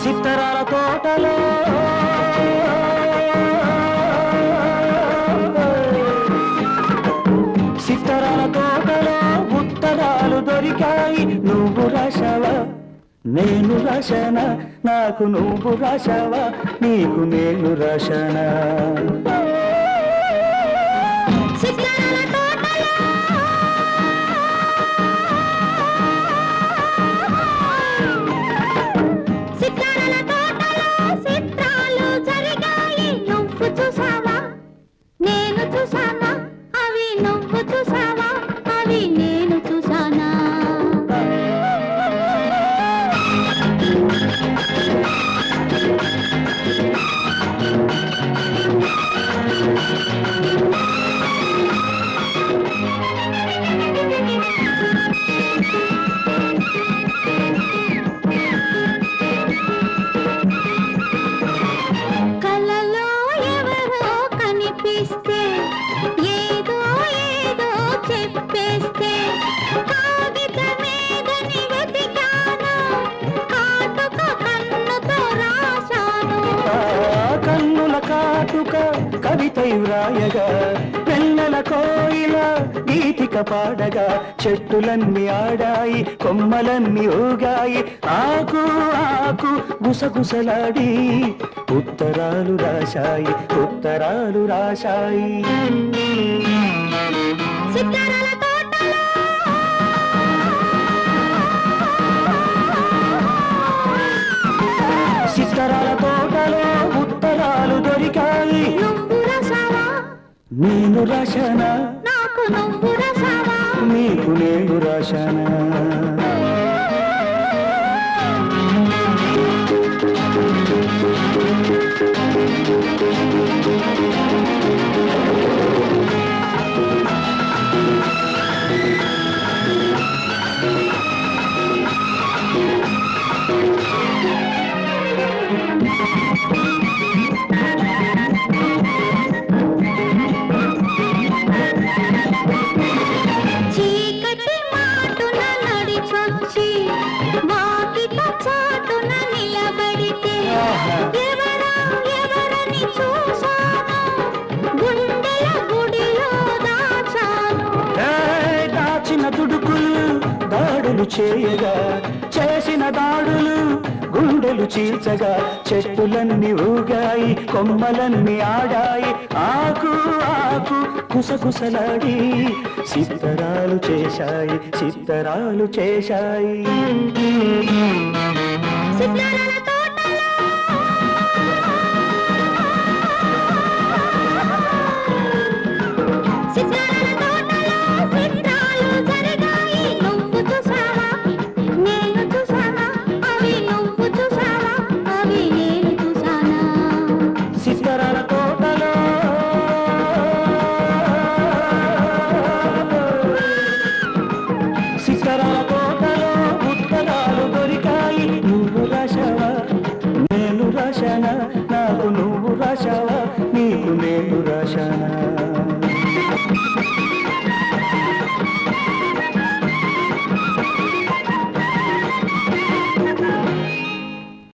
సిత్తరాల తోటలో సిత్తరాల తోటలో ఉత్తరాలు దొరికాయి. నువ్వు రాశావా నేను రాశానా, నాకు నువ్వు రాశావా నీకు నేను రాశానా. నేను చూసానా అవి నువ్వు చూసావా అవి నేను చూసానా. కలలో ఎవరో కనిపిస్తే ఏదో ఏదో చెప్పేస్తే కాగితం మీదని వెతికాను కాటుక కన్నుతో రాశాను. కన్నుల కాటుక కవితై వ్రాయగా పెన్నెల కోయిల గీతిక పాడగా చెట్టులన్నీ ఆడాయి కొమ్మలన్నీ ఊగాయి ఆకు ఆకు గుసగుసలాడి ఉత్తరాలు రాశాయి ఉత్తరాలు రాశాయి. సితారాల తోటలో సిత్తరాల తోటలో ఉత్తరాలు దొరికాయి. నువ్వు రాసావా నేను రాశానా నాకు నువ్వు రాసావా నీకు నేను రాశానా. చీకటి మాటున నడిచొచ్చి వాకిట చాటున నిలబడితే ఎవరా ఎవరని చూశాను గుండెల గుడిలో దాచాను. దాచిన తుడుకులు దాడులు చేయగా చేసిన దాడులు గుండెలు చీల్చగా చెట్టులన్నీ ఊగాయి కొమ్మలన్నీ ఆడాయి ఆకు ఆకు కుసకుసలాడి సిత్తరాలు చేశాయి సిత్తరాలు చేశాయి. సితారాల